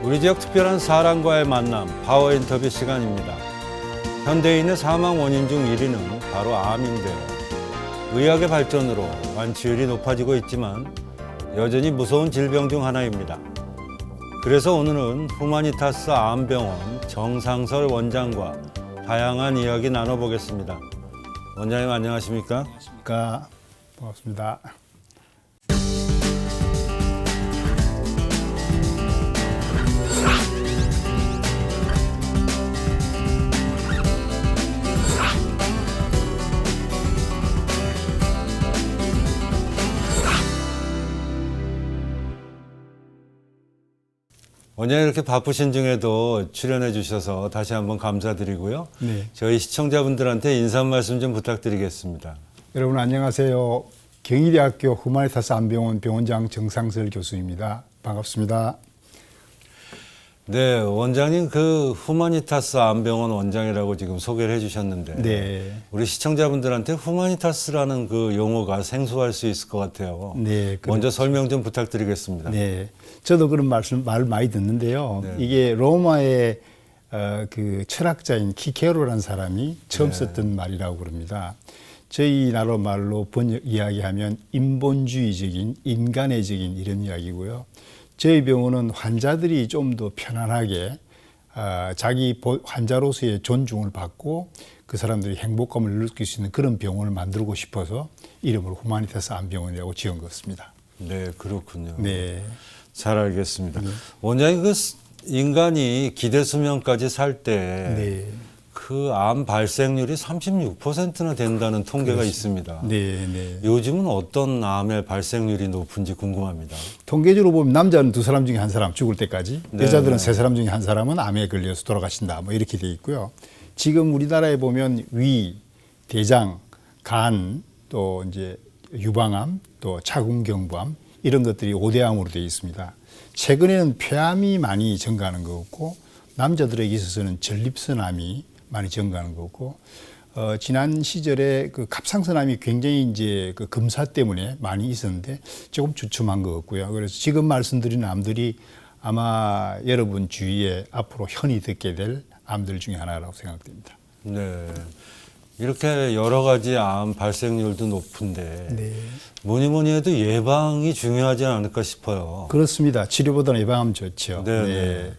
우리 지역 특별한 사람과의 만남, 파워 인터뷰 시간입니다. 현대인의 사망 원인 중 1위는 바로 암인데요. 의학의 발전으로 완치율이 높아지고 있지만 여전히 무서운 질병 중 하나입니다. 그래서 오늘은 후마니타스 암병원 정상설 원장과 다양한 이야기 나눠보겠습니다. 원장님 안녕하십니까? 안녕하십니까. 반갑습니다. 원장님 이렇게 바쁘신 중에도 출연해 주셔서 다시 한번 감사드리고요. 네. 저희 시청자분들한테 인사 말씀 좀 부탁드리겠습니다. 여러분 안녕하세요. 경희대학교 후마니타스 암병원 병원장 정상설 교수입니다. 반갑습니다. 네, 원장님 그 후마니타스 암병원 원장이라고 지금 소개를 해주셨는데 네. 우리 시청자분들한테 후마니타스라는 그 용어가 생소할 수 있을 것 같아요. 네. 먼저 설명 좀 부탁드리겠습니다. 네. 저도 그런 말 많이 듣는데요. 네. 이게 로마의 그 철학자인 키케로라는 사람이 처음 썼던 말이라고 그럽니다. 저희 나라 말로 이야기하면 인본주의적인 인간애적인 이런 이야기고요. 저희 병원은 환자들이 좀 더 편안하게 자기 환자로서의 존중을 받고 그 사람들이 행복감을 느낄 수 있는 그런 병원을 만들고 싶어서 이름을 후마니타스 암병원이라고 지은 것 같습니다. 네, 그렇군요. 네. 잘 알겠습니다. 원장님 그 인간이 기대 수명까지 살 때 그 암 발생률이 36%나 된다는 통계가 있습니다. 네, 네. 요즘은 어떤 암의 발생률이 높은지 궁금합니다. 통계적으로 보면 남자는 2사람 중에 1사람 죽을 때까지, 네, 여자들은 네. 3사람 중에 1사람은 암에 걸려서 돌아가신다. 뭐 이렇게 돼 있고요. 지금 우리나라에 보면 위, 대장, 간, 또 이제 유방암, 또 차근경부암 이런 것들이 5대암으로 되어 있습니다. 최근에는 폐암이 많이 증가하는 것 같고 남자들에게 있어서는 전립선암이 많이 증가하는 거고 지난 시절에 그 갑상선암이 굉장히 이제 그 검사 때문에 많이 있었는데 조금 주춤한 것 같고요. 그래서 지금 말씀드린 암들이 아마 여러분 주위에 앞으로 흔히 듣게 될 암들 중에 하나라고 생각됩니다. 네. 이렇게 여러 가지 암 발생률도 높은데 네. 뭐니 해도 예방이 중요하지 않을까 싶어요. 그렇습니다. 치료보다는 예방하면 좋죠. 네.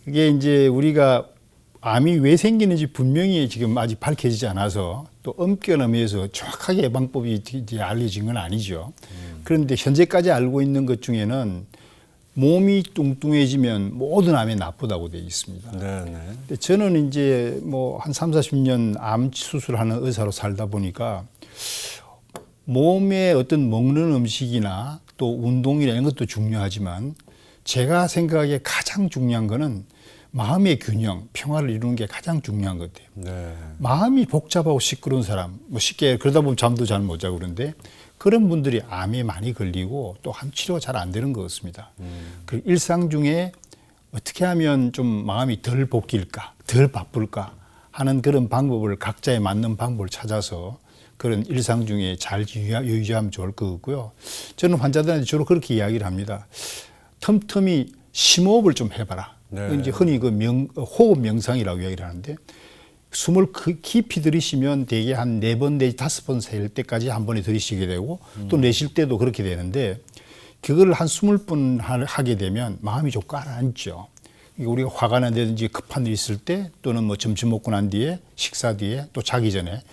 이게 이제 우리가 암이 왜 생기는지 분명히 지금 아직 밝혀지지 않아서 또 엄격한 의미에서 정확하게 예방법이 이제 알려진 건 아니죠. 그런데 현재까지 알고 있는 것 중에는 몸이 뚱뚱해지면 모든 암에 나쁘다고 되어 있습니다. 네. 근데 저는 이제 뭐 한 3, 40년 암 수술하는 의사로 살다 보니까 몸에 어떤 먹는 음식이나 또 운동이나 이런 것도 중요하지만 제가 생각하기에 가장 중요한 거는 마음의 균형, 평화를 이루는 게 가장 중요한 것 같아요. 네. 마음이 복잡하고 시끄러운 사람, 뭐 쉽게 그러다 보면 잠도 잘 못 자고 그런데 그런 분들이 암에 많이 걸리고 또 암 치료가 잘 안 되는 것 같습니다. 그 일상 중에 어떻게 하면 좀 마음이 덜 볶일까, 덜 바쁠까 하는 그런 방법을 각자에 맞는 방법을 찾아서 그런 일상 중에 잘 유지하면 좋을 것 같고요. 저는 환자들한테 주로 그렇게 이야기를 합니다. 틈틈이 심호흡을 좀 해봐라. 네. 이제 흔히 그 호흡 명상이라고 이야기를 하는데 숨을 깊이 들이쉬면 대개 한 4번 내지 5번 셀 때까지 한 번에 들이쉬게 되고 또 내쉴 때도 그렇게 되는데 그걸 한 20번 하게 되면 마음이 좀 가라앉죠. 우리가 화가 난다든지 급한 일 있을 때 또는 뭐 점심 먹고 난 뒤에 식사 뒤에 또 자기 전에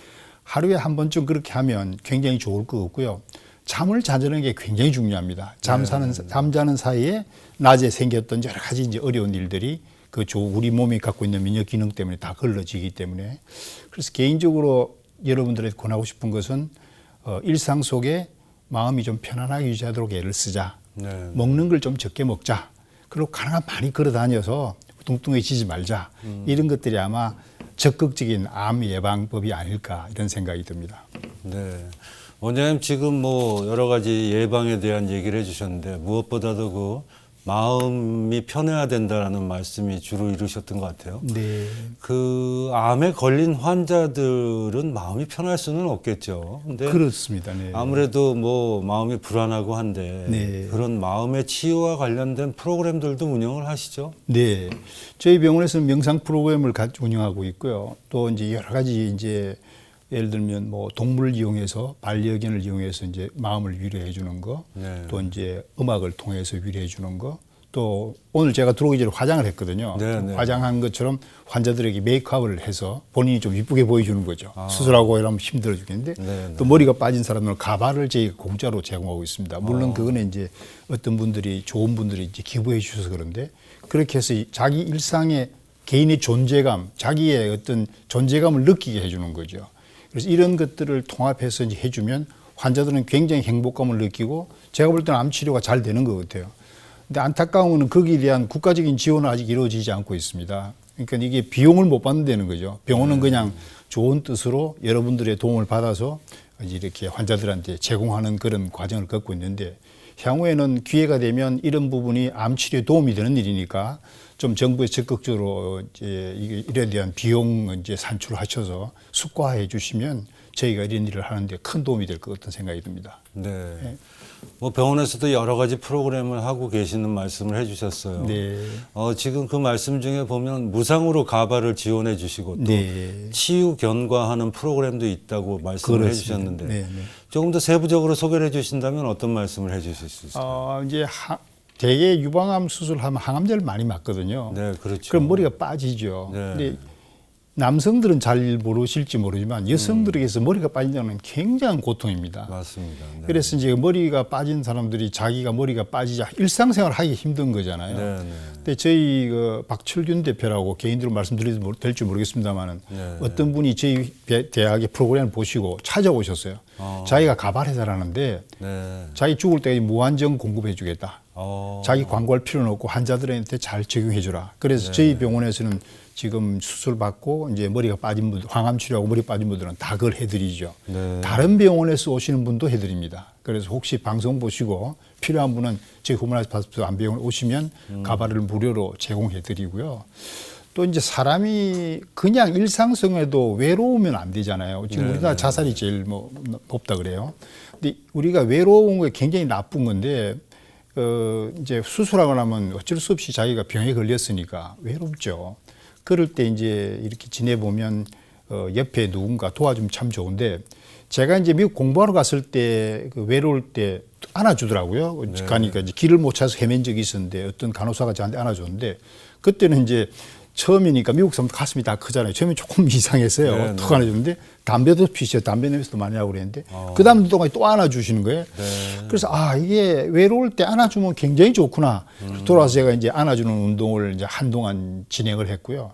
하루에 한 번쯤 그렇게 하면 굉장히 좋을 것 같고요. 잠을 자는 게 굉장히 중요합니다. 잠자는 사이에 낮에 생겼던 여러 가지 이제 어려운 일들이 우리 몸이 갖고 있는 면역 기능 때문에 다 걸러지기 때문에 그래서 개인적으로 여러분들에게 권하고 싶은 것은 일상 속에 마음이 좀 편안하게 유지하도록 애를 쓰자. 네. 먹는 걸 좀 적게 먹자. 그리고 가능한 많이 걸어 다녀서 뚱뚱해지지 말자. 이런 것들이 아마 적극적인 암 예방법이 아닐까 이런 생각이 듭니다. 네. 원장님 지금 뭐 여러 가지 예방에 대한 얘기를 해주셨는데 무엇보다도 그 마음이 편해야 된다라는 말씀이 주로 이루셨던 것 같아요. 네. 그 암에 걸린 환자들은 마음이 편할 수는 없겠죠. 근데 그렇습니다. 네. 아무래도 뭐 마음이 불안하고 한데 네. 그런 마음의 치유와 관련된 프로그램들도 운영을 하시죠? 네. 저희 병원에서는 명상 프로그램을 같이 운영하고 있고요. 또 이제 여러 가지 이제 예를 들면 뭐 동물을 이용해서 반려견을 이용해서 이제 마음을 위로해 주는 거, 네. 또 이제 음악을 통해서 위로해 주는 거, 또 오늘 제가 들어오기 전에 화장을 했거든요. 네, 네. 화장한 것처럼 환자들에게 메이크업을 해서 본인이 좀 이쁘게 보여주는 거죠. 수술하고 이러면 힘들어 죽겠는데 네, 네. 또 머리가 빠진 사람들은 가발을 저희가 공짜로 제공하고 있습니다. 물론 그거는 이제 어떤 분들이 좋은 분들이 이제 기부해 주셔서 그런데 그렇게 해서 자기 일상의 개인의 존재감, 자기의 어떤 존재감을 느끼게 해주는 거죠. 그래서 이런 것들을 통합해서 이제 해주면 환자들은 굉장히 행복감을 느끼고 제가 볼 때는 암 치료가 잘 되는 것 같아요. 근데 안타까운 거는 거기에 대한 국가적인 지원은 아직 이루어지지 않고 있습니다. 그러니까 이게 비용을 못 받는다는 거죠. 병원은 그냥 좋은 뜻으로 여러분들의 도움을 받아서 이렇게 환자들한테 제공하는 그런 과정을 겪고 있는데 향후에는 기회가 되면 이런 부분이 암 치료에 도움이 되는 일이니까 좀 정부에 적극적으로 이제 이에 대한 비용 이제 산출하셔서 숙고해 주시면 저희가 이런 일을 하는데 큰 도움이 될 것 같은 생각이 듭니다. 네. 뭐 병원에서도 여러 가지 프로그램을 하고 계시는 말씀을 해주셨어요. 네. 지금 그 말씀 중에 보면 무상으로 가발을 지원해 주시고 또 네. 치유 견과하는 프로그램도 있다고 말씀을 그렇습니다. 해주셨는데 네, 네. 조금 더 세부적으로 소개를 해주신다면 어떤 말씀을 해주실 수 있어요? 이제 대개 유방암 수술하면 항암제를 많이 맞거든요. 네, 그렇죠. 그럼 머리가 빠지죠. 네. 근데 남성들은 잘 모르실지 모르지만 여성들에게서 머리가 빠진다는 건 굉장한 고통입니다. 맞습니다. 네. 그래서 이제 머리가 빠진 사람들이 자기가 머리가 빠지자 일상생활 하기 힘든 거잖아요. 네, 네. 근데 저희 그 박철균 대표라고 개인적으로 말씀드려도 될지 모르겠습니다만은 네. 어떤 분이 저희 대학의 프로그램을 보시고 찾아오셨어요. 자기가 가발해달라는데 네. 자기 죽을 때까지 무한정 공급해주겠다. 자기 광고할 필요는 없고 환자들한테 잘 적용해주라. 그래서 저희 병원에서는 지금 수술 받고 이제 머리가 빠진 분들, 항암 치료하고 머리 빠진 분들은 다 그걸 해드리죠. 네. 다른 병원에서 오시는 분도 해드립니다. 그래서 혹시 방송 보시고 필요한 분은 저희 후문화스 파스포트 암병원 오시면 가발을 무료로 제공해드리고요. 또 이제 사람이 그냥 일상생활에도 외로우면 안 되잖아요. 지금 우리나라 자살이 제일 뭐 높다 그래요. 근데 우리가 외로운 게 굉장히 나쁜 건데 이제 수술하고 나면 어쩔 수 없이 자기가 병에 걸렸으니까 외롭죠. 그럴 때 이제 이렇게 지내보면 옆에 누군가 도와주면 참 좋은데 제가 이제 미국 공부하러 갔을 때 그 외로울 때 안아주더라고요. 가니까 이제 길을 못 찾아서 헤맨 적이 있었는데 어떤 간호사가 저한테 안아줬는데 그때는 이제 처음이니까 미국 사람 가슴이 다 크잖아요. 처음에 조금 이상했어요. 네, 턱 안아줬는데 담배도 피셔 담배 냄새도 많이 하고 그랬는데 그 다음 동안 또 안아주시는 거예요. 그래서 이게 외로울 때 안아주면 굉장히 좋구나. 돌아와서 제가 이제 안아주는 운동을 이제 한동안 진행을 했고요.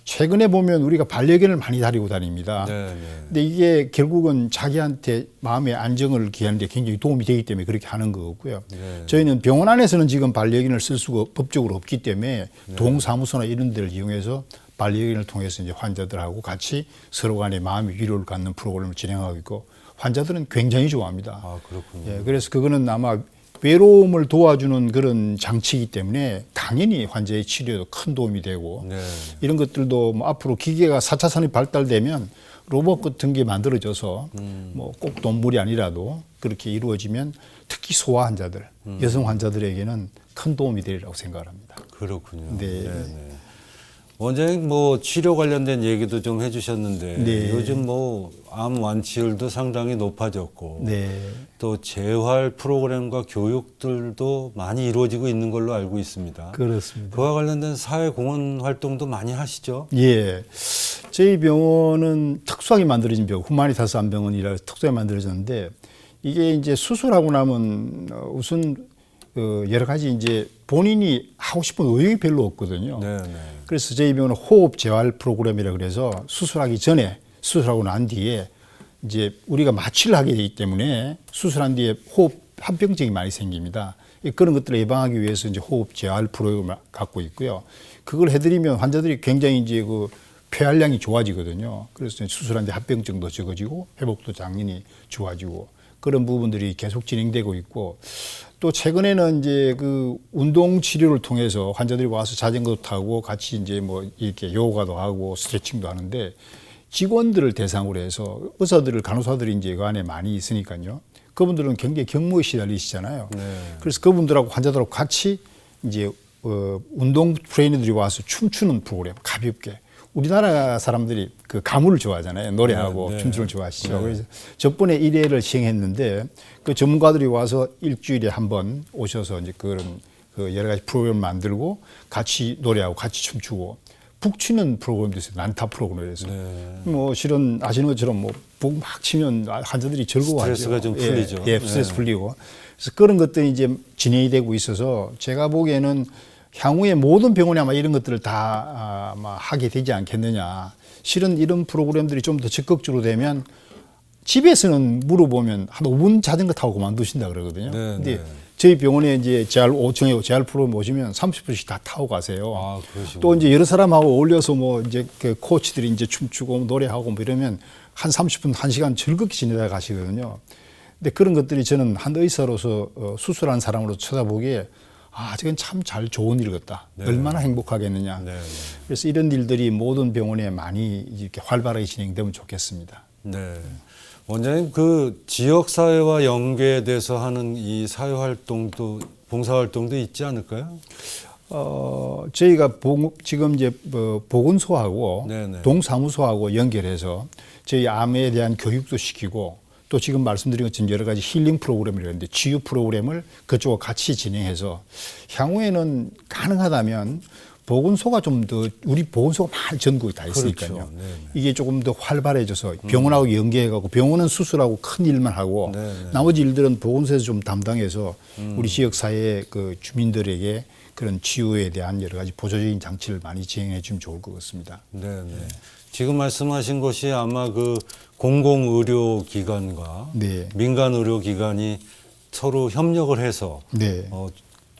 최근에 보면 우리가 반려견을 많이 다니고 다닙니다. 근데 이게 결국은 자기한테 마음의 안정을 기하는 데 굉장히 도움이 되기 때문에 그렇게 하는 거고요. 저희는 병원 안에서는 지금 반려견을 쓸 수가 법적으로 없기 때문에 동사무소나 이런 데를 이용해서 반려견을 통해서 이제 환자들하고 같이 서로 간에 마음의 위로를 갖는 프로그램을 진행하고 있고 환자들은 굉장히 좋아합니다. 그렇군요. 예, 그래서 그거는 아마 외로움을 도와주는 그런 장치이기 때문에 당연히 환자의 치료에도 큰 도움이 되고 이런 것들도 뭐 앞으로 기계가 4차 산업이 발달되면 로봇 같은 게 만들어져서 뭐 꼭 동물이 아니라도 그렇게 이루어지면 특히 소아 환자들, 여성 환자들에게는 큰 도움이 되리라고 생각을 합니다. 그렇군요. 네. 원장님 뭐 치료 관련된 얘기도 좀 해주셨는데 네. 요즘 뭐 암 완치율도 상당히 높아졌고 네. 또 재활 프로그램과 교육들도 많이 이루어지고 있는 걸로 알고 있습니다. 그렇습니다. 그와 관련된 사회 공헌 활동도 많이 하시죠? 예. 저희 병원은 특수하게 만들어진 병원, 후마니타스 암병원이라 특수하게 만들어졌는데 이게 이제 수술하고 나면 우선 여러 가지 이제 본인이 하고 싶은 의욕이 별로 없거든요. 그래서 저희 병원은 호흡 재활 프로그램이라 그래서 수술하기 전에 수술하고 난 뒤에 이제 우리가 마취를 하게 되기 때문에 수술한 뒤에 호흡 합병증이 많이 생깁니다. 그런 것들을 예방하기 위해서 이제 호흡 재활 프로그램을 갖고 있고요. 그걸 해드리면 환자들이 굉장히 이제 그 폐활량이 좋아지거든요. 그래서 수술한 뒤 합병증도 적어지고 회복도 당연히 좋아지고 그런 부분들이 계속 진행되고 있고 또 최근에는 이제 그 운동 치료를 통해서 환자들이 와서 자전거도 타고 같이 이제 뭐 이렇게 요가도 하고 스트레칭도 하는데 직원들을 대상으로 해서 의사들을 간호사들이 이제 그 안에 많이 있으니까요. 그분들은 굉장히 경무에 시달리시잖아요. 네. 그래서 그분들하고 환자들하고 같이 이제 운동 트레이너들이 와서 춤추는 프로그램 가볍게. 우리나라 사람들이 그 가물을 좋아하잖아요. 노래하고 네. 춤추는 걸 좋아하시죠. 네. 그래서 저번에 1회를 시행했는데 그 전문가들이 와서 일주일에 한 번 오셔서 이제 그런 그 여러 가지 프로그램을 만들고 같이 노래하고 같이 춤추고 북치는 프로그램도 있어요. 난타 프로그램에서. 네. 뭐 실은 아시는 것처럼 뭐 북 막 치면 환자들이 즐거워하죠. 스트레스가 좀 풀리죠. 예, 스트레스 풀리고. 그래서 그런 것들이 이제 진행이 되고 있어서 제가 보기에는 향후에 모든 병원이 아마 이런 것들을 다 아마 하게 되지 않겠느냐. 실은 이런 프로그램들이 좀 더 적극적으로 되면 집에서는 물어보면 한 5분 자전거 타고 그만두신다 그러거든요. 네, 근데 네. 저희 병원에 이제 재활 5층에 재활 프로그램 오시면 30분씩 다 타고 가세요. 아, 그러시구나. 또 이제 여러 사람하고 어울려서 뭐 이제 그 코치들이 이제 춤추고 노래하고 뭐 이러면 한 30분, 1시간 즐겁게 지내다 가시거든요. 근데 그런 것들이 저는 한 의사로서 수술한 사람으로 쳐다보기에 아, 저건 참 잘 좋은 일 같다. 네. 얼마나 행복하겠느냐. 네, 네. 그래서 이런 일들이 모든 병원에 많이 이렇게 활발하게 진행되면 좋겠습니다. 네. 원장님, 그 지역사회와 연계돼서 하는 이 사회활동도, 봉사활동도 있지 않을까요? 저희가 지금 이제 보건소하고 네네. 동사무소하고 연결해서 저희 암에 대한 교육도 시키고 또 지금 말씀드린 것처럼 여러 가지 힐링 프로그램이라는데 치유 프로그램을 그쪽과 같이 진행해서 향후에는 가능하다면 보건소가 좀 더 우리 보건소가 많이 전국에 다 있으니까요. 그렇죠. 네네. 이게 조금 더 활발해져서 병원하고 연계해가고 병원은 수술하고 큰 일만 하고 네네. 나머지 일들은 보건소에서 좀 담당해서 우리 지역 사회 그 주민들에게 그런 치유에 대한 여러 가지 보조적인 장치를 많이 진행해 주면 좋을 것 같습니다. 네, 네. 지금 말씀하신 것이 아마 그 공공의료기관과 네. 민간의료기관이 서로 협력을 해서 네.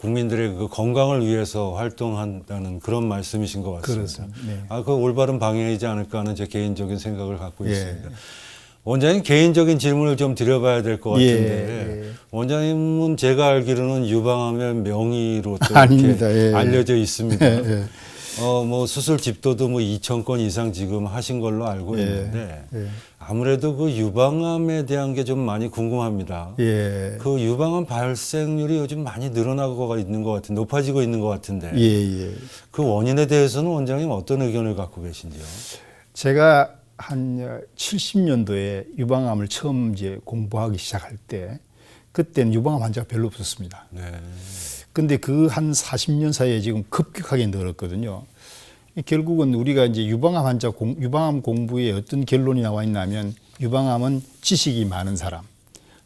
국민들의 그 건강을 위해서 활동한다는 그런 말씀이신 것 같습니다. 그렇습니다. 네. 아, 그 올바른 방향이지 않을까 하는 제 개인적인 생각을 갖고 예. 있습니다. 원장님 개인적인 질문을 좀 드려봐야 될 것 같은데 예. 원장님은 제가 알기로는 유방암의 명의로 또 이렇게 아닙니다. 예. 알려져 있습니다. 예. 뭐 수술 집도도 뭐 2,000건 이상 지금 하신 걸로 알고 예. 있는데 예. 아무래도 그 유방암에 대한 게 좀 많이 궁금합니다. 예. 그 유방암 발생률이 요즘 많이 늘어나고 있는 것 같은데 높아지고 있는 것 같은데 예. 예. 그 원인에 대해서는 원장님 어떤 의견을 갖고 계신지요? 제가 한 70년도에 유방암을 처음 이제 공부하기 시작할 때 그때는 유방암 환자가 별로 없었습니다. 네. 근데 그 한 40년 사이에 지금 급격하게 늘었거든요. 결국은 우리가 이제 유방암 공부에 어떤 결론이 나와 있냐면 유방암은 지식이 많은 사람,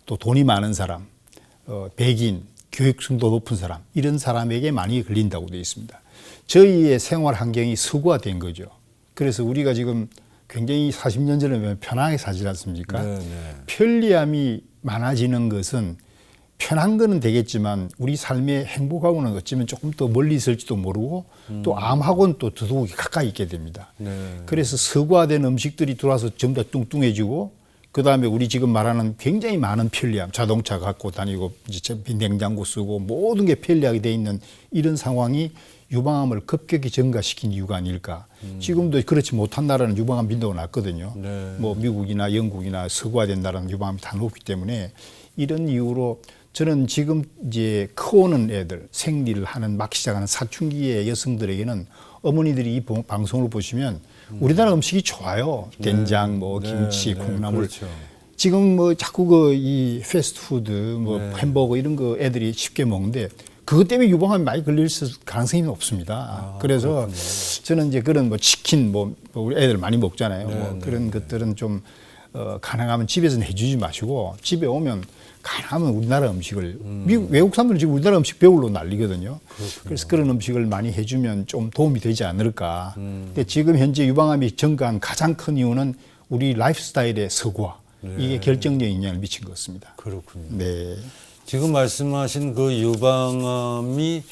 또 돈이 많은 사람, 백인, 교육성도 높은 사람 이런 사람에게 많이 걸린다고 되어 있습니다. 저희의 생활 환경이 서구화된 거죠. 그래서 우리가 지금 굉장히 40년 전에 보면 편하게 사지 않습니까? 네, 네. 편리함이 많아지는 것은 편한 거는 되겠지만 우리 삶의 행복하고는 어쩌면 조금 더 멀리 있을지도 모르고 또 암하고는 또 더더욱 가까이 있게 됩니다. 네. 그래서 서구화된 음식들이 들어와서 전부 다 뚱뚱해지고 그다음에 우리 지금 말하는 굉장히 많은 편리함, 자동차 갖고 다니고 이제 냉장고 쓰고 모든 게 편리하게 돼 있는 이런 상황이 유방암을 급격히 증가시킨 이유가 아닐까. 지금도 그렇지 못한 나라는 유방암 빈도가 낮거든요. 네. 뭐 미국이나 영국이나 서구화된 나라는 유방암이 다 높기 때문에 이런 이유로 저는 지금 이제 커오는 애들, 생리를 하는 막 시작하는 사춘기의 여성들에게는 어머니들이 이 방송을 보시면 우리나라 음식이 좋아요. 된장, 뭐 김치, 콩나물. 그렇죠. 지금 뭐 자꾸 이 패스트푸드, 뭐 네. 햄버거 이런 거 애들이 쉽게 먹는데 그것 때문에 유방암이 많이 걸릴 가능성이 없습니다. 그래서 그렇군요. 저는 이제 그런 뭐 치킨 뭐 우리 애들 많이 먹잖아요. 네, 뭐 네, 그런 것들은 좀 가능하면 집에서는 해주지 마시고 집에 오면 가능하면 우리나라 음식을 미국 외국 사람들은 지금 우리나라 음식 배우러 난리거든요. 그래서 그런 음식을 많이 해주면 좀 도움이 되지 않을까. 근데 지금 현재 유방암이 증가한 가장 큰 이유는 우리 라이프 스타일의 서구화 이게 결정적인 영향을 미친 것 같습니다. 그렇군요. 네. 지금 말씀하신 그 유방암이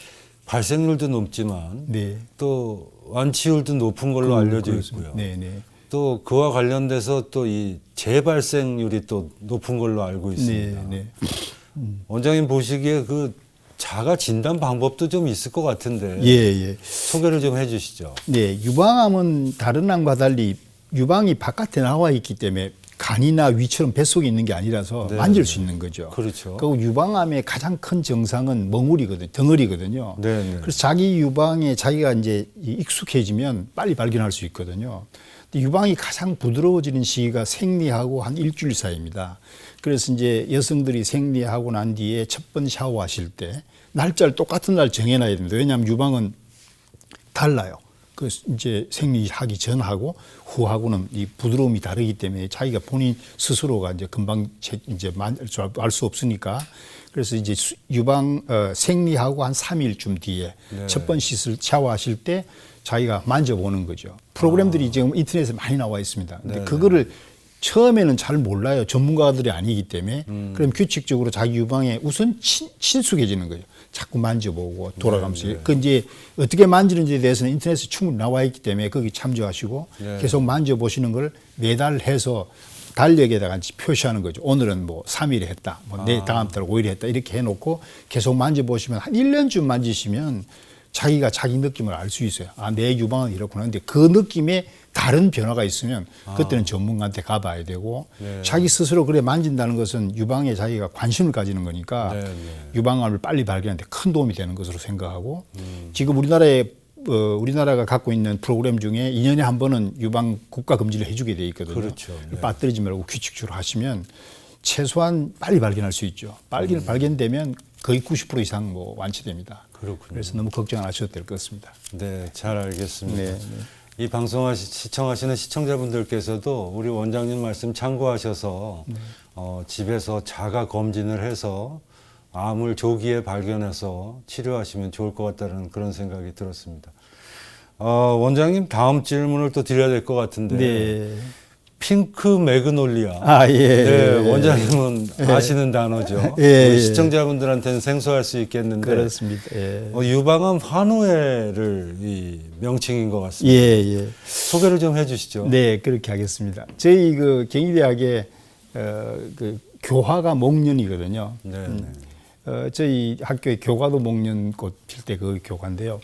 발생률도 높지만 네. 또 완치율도 높은 걸로 알려져 있고요. 네, 네. 또 그와 관련돼서 또 이 재발생률이 또 높은 걸로 알고 있습니다. 네, 네. 원장님 보시기에 그 자가 진단 방법도 좀 있을 것 같은데 예. 소개를 좀 해주시죠. 네, 유방암은 다른 암과 달리 유방이 바깥에 나와 있기 때문에 간이나 위처럼 뱃속에 있는 게 아니라서 네, 만질 네. 수 있는 거죠. 그렇죠. 그리고 유방암의 가장 큰 증상은 멍울이거든요. 덩어리거든요. 네, 네. 그래서 자기 유방에 자기가 이제 익숙해지면 빨리 발견할 수 있거든요. 근데 유방이 가장 부드러워지는 시기가 생리하고 한 일주일 사이입니다. 그래서 이제 여성들이 생리하고 난 뒤에 첫 번 샤워하실 때 날짜를 똑같은 날 정해놔야 됩니다. 왜냐하면 유방은 달라요. 그 이제 생리하기 전하고 후하고는 이 부드러움이 다르기 때문에 자기가 본인 스스로가 이제 금방 이제 알 수 없으니까 그래서 이제 유방 생리하고 한 3일쯤 뒤에 네. 첫 번 샤워하실 때 자기가 만져보는 거죠. 프로그램들이 지금 인터넷에 많이 나와 있습니다. 근데 네, 그거를 처음에는 잘 몰라요. 전문가들이 아니기 때문에. 그럼 규칙적으로 자기 유방에 우선 친숙해지는 거죠. 자꾸 만져보고 돌아가면서. 네, 네. 그 이제 어떻게 만지는지에 대해서는 인터넷에 충분히 나와 있기 때문에 거기 참조하시고 네. 계속 만져보시는 걸 매달 해서 달력에다가 표시하는 거죠. 오늘은 뭐 3일에 했다. 뭐 내 다음 달 5일에 했다. 이렇게 해놓고 계속 만져보시면 한 1년쯤 만지시면 자기가 자기 느낌을 알 수 있어요. 아, 내 유방은 이렇구나. 근데 그 느낌에 다른 변화가 있으면 그때는 전문가한테 가봐야 되고 네. 자기 스스로 그래 만진다는 것은 유방에 자기가 관심을 가지는 거니까 네, 네. 유방암을 빨리 발견하는데 큰 도움이 되는 것으로 생각하고 지금 우리나라가 갖고 있는 프로그램 중에 2년에 한 번은 유방 국가 금지를 해주게 돼 있거든요. 그렇죠. 네. 빠뜨리지 말고 규칙적으로 하시면 최소한 빨리 발견할 수 있죠. 발견되면 거의 90% 이상 뭐 완치됩니다. 그렇군요. 그래서 너무 걱정 안 하셔도 될 것 같습니다. 네, 잘 알겠습니다. 네, 네. 이 방송 시청하시는 시청자분들께서도 우리 원장님 말씀 참고하셔서 집에서 자가 검진을 해서 암을 조기에 발견해서 치료하시면 좋을 것 같다는 그런 생각이 들었습니다. 원장님 다음 질문을 또 드려야 될 것 같은데 네. 핑크 매그놀리아. 아, 예. 네, 예. 원장님은 아시는 단어죠. 예, 우리 예. 시청자분들한테는 생소할 수 있겠는데 그렇습니다. 예. 유방암 환우회를 이 명칭인 것 같습니다. 예, 예. 소개를 좀 해주시죠. 네, 그렇게 하겠습니다. 저희 그 경희대학의 그 교화가 목련이거든요. 네, 네. 저희 학교에 교과도 목련꽃 필 때 그 교과인데요.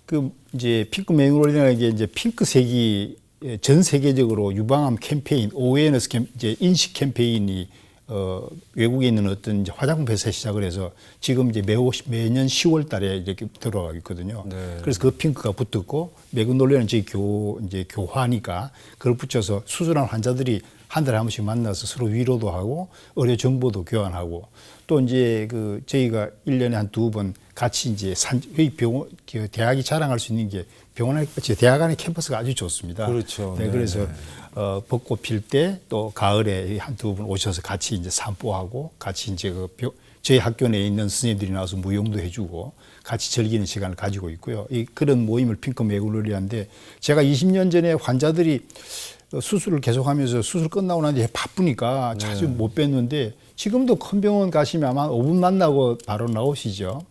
그 이제 핑크 매그놀리아라는 게 이제 핑크색이 전 세계적으로 유방암 캠페인, ONS 이제 인식 캠페인이 외국에 있는 어떤 이제 화장품 회사에 시작을 해서 지금 이제 매년 10월 달에 이렇게 들어가고 있거든요. 네. 그래서 그 핑크가 붙었고 매그놀리아는 저희 이제 교화니까 그걸 붙여서 수술한 환자들이 한 달에 한 번씩 만나서 서로 위로도 하고 의료 정보도 교환하고 또 이제 그 저희가 1년에 한 2번 같이 이제 저희 병원 대학이 자랑할 수 있는 게 병원 안에 대학 안에 캠퍼스가 아주 좋습니다. 그렇죠. 네, 네, 그래서 네. 벚꽃 필 때 또 가을에 한 2분 오셔서 같이 이제 산보하고 같이 이제 저희 학교 내에 있는 선생님들이 나와서 무용도 해주고 같이 즐기는 시간을 가지고 있고요. 그런 모임을 핑크 매그놀리아인데 제가 20년 전에 환자들이 수술을 계속하면서 수술 끝나고 난 뒤에 바쁘니까 자주 못 뵀는데 지금도 큰 병원 가시면 아마 5분 만나고 바로 나오시죠.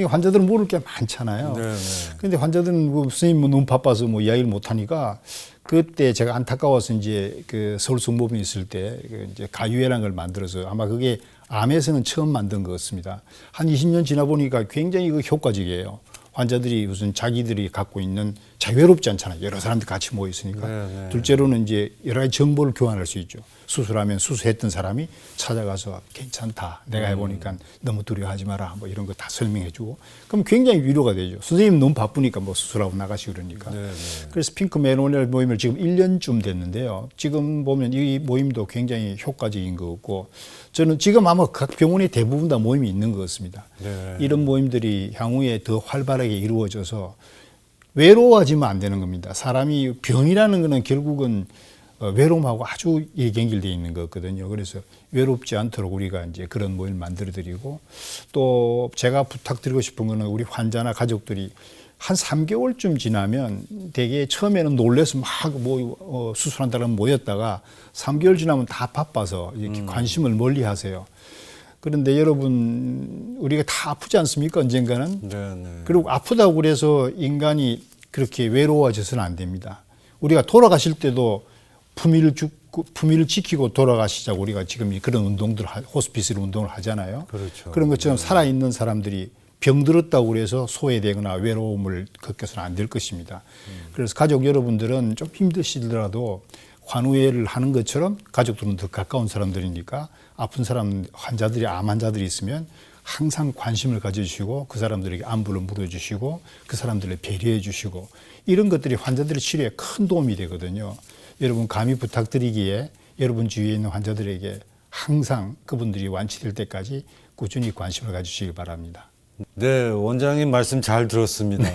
환자들은 모를 게 많잖아요. 네, 네. 근데 환자들은 뭐 선생님 너무 바빠서 뭐 이야기를 못 하니까 그때 제가 안타까워서 이제 그 서울 성모병에 있을 때 이제 가유회라는 걸 만들어서 아마 그게 암에서는 처음 만든 것 같습니다. 한 20년 지나 보니까 굉장히 그 효과적이에요. 환자들이 무슨 자기들이 갖고 있는 자유롭지 않잖아요. 여러 사람들 같이 모여 있으니까. 네, 네. 둘째로는 이제 여러 가지 정보를 교환할 수 있죠. 수술하면 수술했던 사람이 찾아가서 괜찮다. 내가 해보니까 너무 두려워하지 마라. 뭐 이런 거 다 설명해주고. 그럼 굉장히 위로가 되죠. 선생님 너무 바쁘니까 뭐 수술하고 나가시고 그러니까. 네, 네. 그래서 핑크 매그놀리아 모임을 지금 1년쯤 됐는데요. 지금 보면 이 모임도 굉장히 효과적인 것 같고 저는 지금 아마 각 병원에 대부분 다 모임이 있는 것 같습니다. 네. 이런 모임들이 향후에 더 활발하게 이루어져서 외로워지면 안 되는 겁니다. 사람이 병이라는 거는 결국은 외로움하고 아주 연결되어 있는 거거든요. 그래서 외롭지 않도록 우리가 이제 그런 모임을 만들어 드리고 또 제가 부탁드리고 싶은 거는 우리 환자나 가족들이 한 3개월쯤 지나면 되게 처음에는 놀래서 막 수술한다고 모였다가 3개월 지나면 다 바빠서 이렇게 관심을 멀리 하세요. 그런데 여러분 우리가 다 아프지 않습니까? 언젠가는. 네, 네. 그리고 아프다고 그래서 인간이 그렇게 외로워져서는 안 됩니다. 우리가 돌아가실 때도 품위를 지키고 돌아가시자고 우리가 지금 그런 운동들, 호스피스 운동을 하잖아요. 그렇죠. 그런 것처럼 살아있는 사람들이 병들었다고 그래서 소외되거나 외로움을 겪어서는 안 될 것입니다. 그래서 가족 여러분들은 좀 힘드시더라도 환우회를 하는 것처럼 가족들은 더 가까운 사람들이니까 아픈 사람, 환자들이, 암 환자들이 있으면 항상 관심을 가져주시고 그 사람들에게 안부를 물어주시고 그 사람들을 배려해 주시고 이런 것들이 환자들의 치료에 큰 도움이 되거든요. 여러분 감히 부탁드리기에 여러분 주위에 있는 환자들에게 항상 그분들이 완치될 때까지 꾸준히 관심을 가지시기 바랍니다. 네, 원장님 말씀 잘 들었습니다.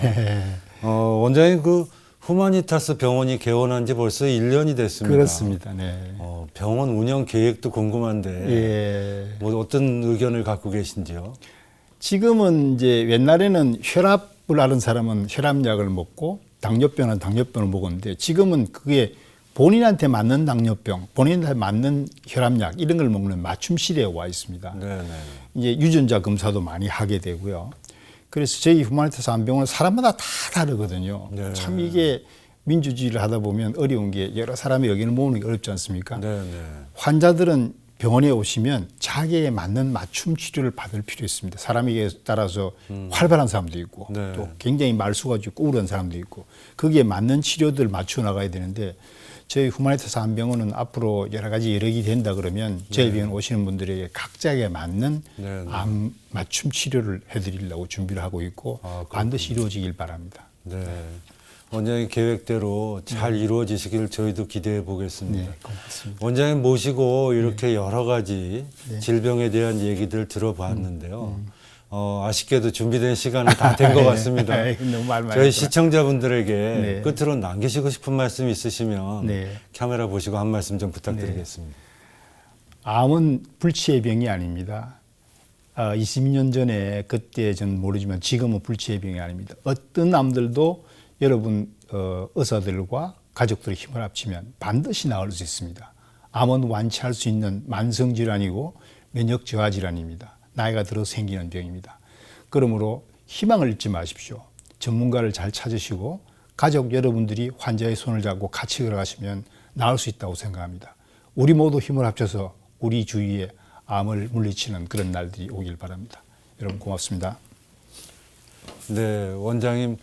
원장님 그 후마니타스 병원이 개원한 지 벌써 1년이 됐습니다. 그렇습니다. 네. 병원 운영 계획도 궁금한데 예. 뭐 어떤 의견을 갖고 계신지요? 지금은 이제 옛날에는 혈압을 앓은 사람은 혈압약을 먹고 당뇨병은 당뇨병을 먹었는데 지금은 그게 본인한테 맞는 당뇨병, 본인한테 맞는 혈압약 이런 걸 먹는 맞춤 시대에 와 있습니다. 네네. 이제 유전자 검사도 많이 하게 되고요. 그래서 저희 후마니타스 암병원은 사람마다 다 다르거든요. 네. 참 이게 민주주의를 하다 보면 어려운 게 여러 사람의 의견을 모으는 게 어렵지 않습니까? 네네. 환자들은 병원에 오시면 자기에 맞는 맞춤 치료를 받을 필요 있습니다. 사람에게 따라서 활발한 사람도 있고 네. 또 굉장히 말수가 있고 우울한 사람도 있고 거기에 맞는 치료들을 맞춰 나가야 되는데 저희 후마니타스 암병원은 앞으로 여러 가지 여력이 된다 그러면 저희 병원 오시는 분들에게 각자에 맞는 네. 암 맞춤 치료를 해드리려고 준비를 하고 있고 반드시 이루어지길 바랍니다. 네. 원장님 계획대로 잘 이루어지시길 저희도 기대해 보겠습니다. 네, 고맙습니다. 원장님 모시고 이렇게 여러 가지 질병에 대한 얘기들 들어봤는데요. 아쉽게도 준비된 시간은 다 된 것 같습니다. 너무 말 많이 저희 했구나. 시청자분들에게 네. 끝으로 남기시고 싶은 말씀 있으시면 네. 카메라 보시고 한 말씀 좀 부탁드리겠습니다. 암은 불치의 병이 아닙니다. 20년 전에 그때 전 모르지만 지금은 불치의 병이 아닙니다. 어떤 암들도 여러분 의사들과 가족들의 힘을 합치면 반드시 나을 수 있습니다. 암은 완치할 수 있는 만성 질환이고 면역 저하 질환입니다. 나이가 들어 생기는 병입니다. 그러므로 희망을 잃지 마십시오. 전문가를 잘 찾으시고 가족 여러분들이 환자의 손을 잡고 같이 걸어가시면 나을 수 있다고 생각합니다. 우리 모두 힘을 합쳐서 우리 주위에 암을 물리치는 그런 날들이 오길 바랍니다. 여러분 고맙습니다. 네, 원장님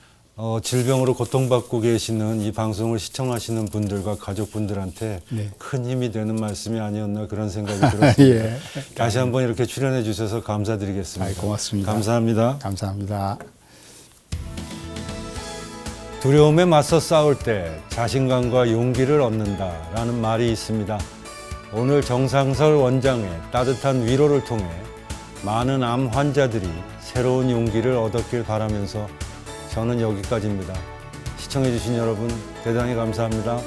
질병으로 고통받고 계시는 이 방송을 시청하시는 분들과 가족분들한테 네. 큰 힘이 되는 말씀이 아니었나 그런 생각이 들었습니다. 예. 다시 한번 이렇게 출연해 주셔서 감사드리겠습니다. 고맙습니다. 감사합니다. 감사합니다. 두려움에 맞서 싸울 때 자신감과 용기를 얻는다라는 말이 있습니다. 오늘 정상설 원장의 따뜻한 위로를 통해 많은 암 환자들이 새로운 용기를 얻었길 바라면서 저는 여기까지입니다. 시청해주신 여러분 대단히 감사합니다.